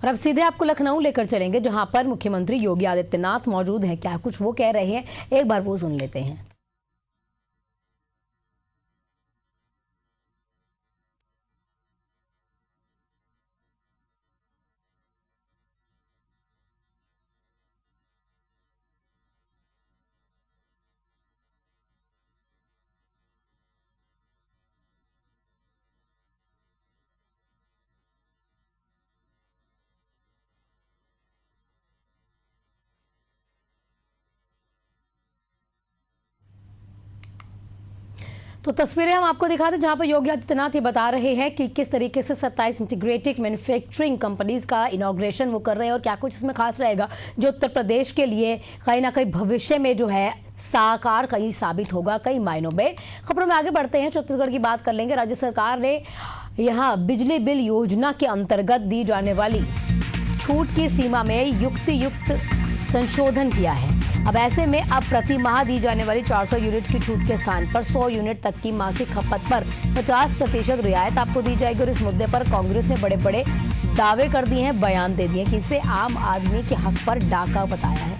और अब सीधे आपको लखनऊ लेकर चलेंगे, जहां पर मुख्यमंत्री योगी आदित्यनाथ मौजूद हैं। क्या कुछ वो कह रहे हैं, एक बार वो सुन लेते हैं। तो तस्वीरें हम आपको दिखा दें, जहां पर योगी आदित्यनाथ ये बता रहे हैं कि किस तरीके से 27 इंटीग्रेटेड मैन्युफैक्चरिंग कंपनीज का इनॉग्रेशन वो कर रहे हैं और क्या कुछ इसमें खास रहेगा जो उत्तर प्रदेश के लिए कहीं ना कहीं भविष्य में जो है साकार कहीं साबित होगा कई मायनों में। खबरों में आगे बढ़ते हैं, छत्तीसगढ़ की बात कर लेंगे। राज्य सरकार ने यहाँ बिजली बिल योजना के अंतर्गत दी जाने वाली छूट की सीमा में युक्त संशोधन किया है। अब ऐसे में अब प्रति माह दी जाने वाली 400 यूनिट की छूट के स्थान पर 100 यूनिट तक की मासिक खपत पर 50% रियायत आपको दी जाएगी। और इस मुद्दे पर कांग्रेस ने बड़े बड़े दावे कर दिए हैं, बयान दे दिए कि इसे आम आदमी के हक पर डाका बताया है।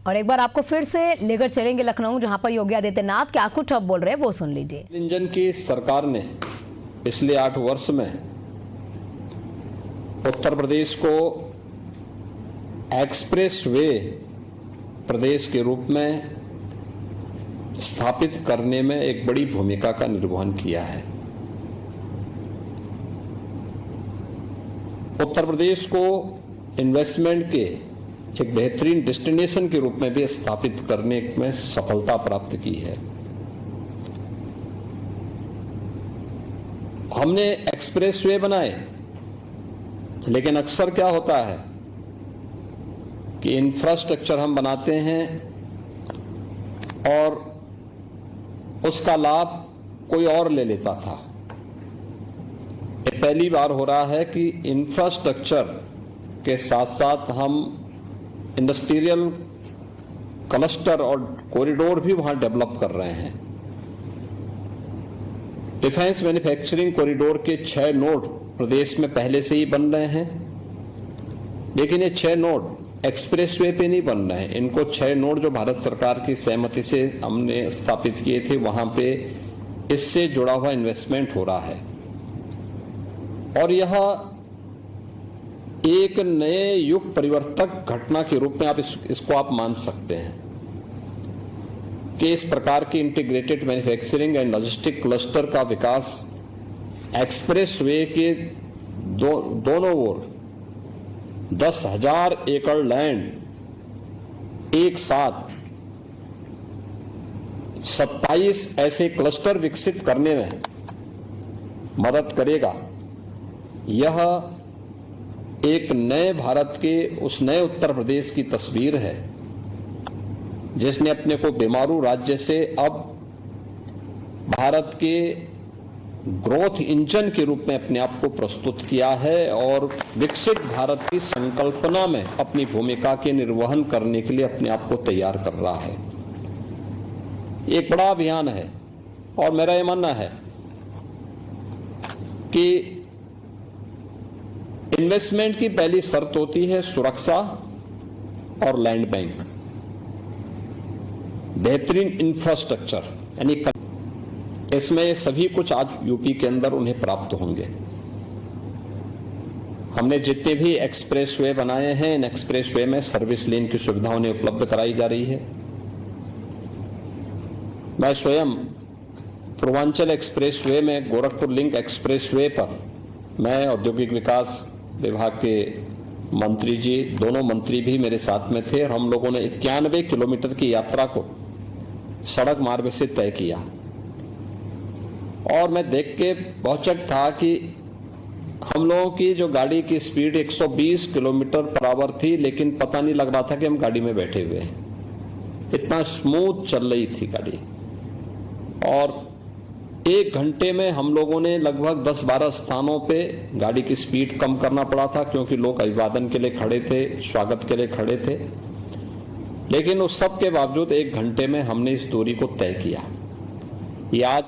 और एक बार आपको फिर से लेकर चलेंगे लखनऊ, जहां पर योगी आदित्यनाथ क्या कुछ अब बोल रहे हैं वो सुन लीजिए। इंजन की सरकार ने पिछले 8 वर्ष में उत्तर प्रदेश को एक्सप्रेस वे प्रदेश के रूप में स्थापित करने में एक बड़ी भूमिका का निर्वहन किया है। उत्तर प्रदेश को इन्वेस्टमेंट के एक बेहतरीन डेस्टिनेशन के रूप में भी स्थापित करने में सफलता प्राप्त की है। हमने एक्सप्रेसवे बनाए, लेकिन अक्सर क्या होता है कि इंफ्रास्ट्रक्चर हम बनाते हैं और उसका लाभ कोई और ले लेता था। ये पहली बार हो रहा है कि इंफ्रास्ट्रक्चर के साथ साथ हम इंडस्ट्रियल क्लस्टर और कॉरिडोर भी वहां डेवलप कर रहे हैं। डिफेंस मैन्युफैक्चरिंग कॉरिडोर के 6 नोड प्रदेश में पहले से ही बन रहे हैं, लेकिन ये 6 नोड एक्सप्रेसवे पे नहीं बन रहे हैं। इनको 6 नोड जो भारत सरकार की सहमति से हमने स्थापित किए थे, वहां पे इससे जुड़ा हुआ इन्वेस्टमेंट हो रहा है। और यह एक नए युग परिवर्तक घटना के रूप में आप इसको आप मान सकते हैं कि इस प्रकार की integrated manufacturing and logistic cluster का विकास एक्सप्रेस वे के दोनों ओर 10,000 एकड़ लैंड एक साथ 27 ऐसे क्लस्टर विकसित करने में मदद करेगा। यह एक नए भारत के, उस नए उत्तर प्रदेश की तस्वीर है जिसने अपने को बेमारू राज्य से अब भारत के ग्रोथ इंजन के रूप में अपने आप को प्रस्तुत किया है और विकसित भारत की संकल्पना में अपनी भूमिका के निर्वहन करने के लिए अपने आप को तैयार कर रहा है। एक बड़ा अभियान है और मेरा यह मानना है कि इन्वेस्टमेंट की पहली शर्त होती है सुरक्षा और लैंड बैंक, बेहतरीन इंफ्रास्ट्रक्चर, यानी इसमें सभी कुछ आज यूपी के अंदर उन्हें प्राप्त होंगे। हमने जितने भी एक्सप्रेसवे बनाए हैं, इन एक्सप्रेसवे में सर्विस लेन की सुविधा उन्हें उपलब्ध कराई जा रही है। मैं स्वयं पूर्वांचल एक्सप्रेसवे में गोरखपुर लिंक एक्सप्रेसवे पर मैं औद्योगिक विकास विभाग के मंत्री जी, दोनों मंत्री भी मेरे साथ में थे और हम लोगों ने 91 किलोमीटर की यात्रा को सड़क मार्ग से तय किया। और मैं देख के बहुत चकित था कि हम लोगों की जो गाड़ी की स्पीड 120 किलोमीटर पर आवर थी, लेकिन पता नहीं लग रहा था कि हम गाड़ी में बैठे हुए हैं। इतना स्मूथ चल रही थी गाड़ी। और 1 घंटे में हम लोगों ने लगभग 10-12 स्थानों पे गाड़ी की स्पीड कम करना पड़ा था, क्योंकि लोग अभिवादन के लिए खड़े थे, स्वागत के लिए खड़े थे। लेकिन उस सब के बावजूद 1 घंटे में हमने इस दूरी को तय किया। ये आज